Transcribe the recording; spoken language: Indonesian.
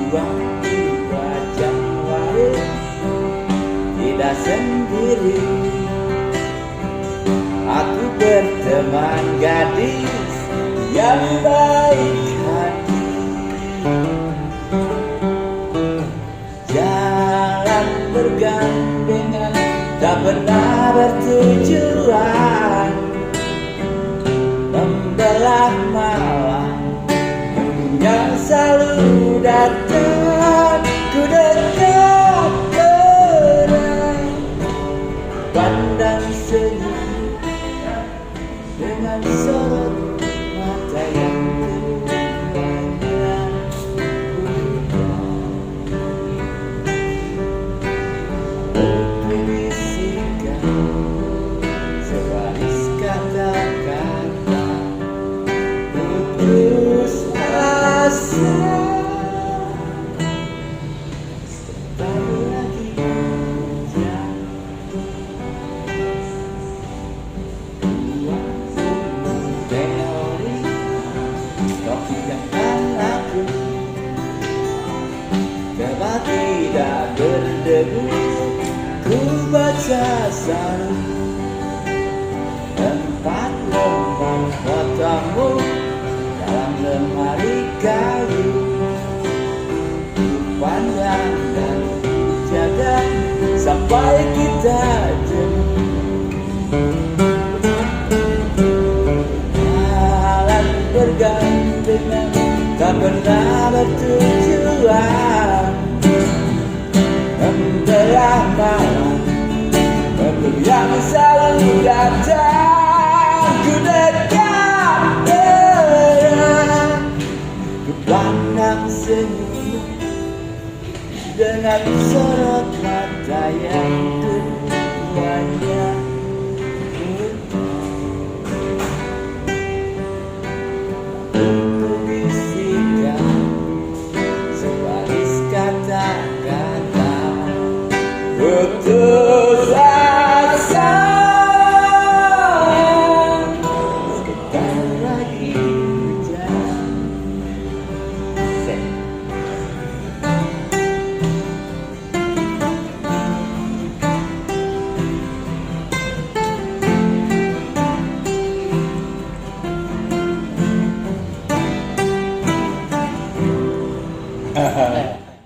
Waktu Januari tidak sendiri, aku berteman gadis yang baik hati. Jalan bergandengan tak pernah bertujuan, membelah malam yang selalu datang. Ku dekat erat, pandang senyum dengan sorot mata yang banyak bisikan sebaris kata-kata putus asa. Tempat tidak berdebu, ku baca selalu tempat lembar fotomu dalam lemari kayu. Ku pandang dan ku jaga sampai kita jemu. Jalan bergandengan tak pernah bertujuan, membelah malam waktu yang selalu datang. Ku dekat erat, ku pandang senyum dengan sorot mata yang keduanya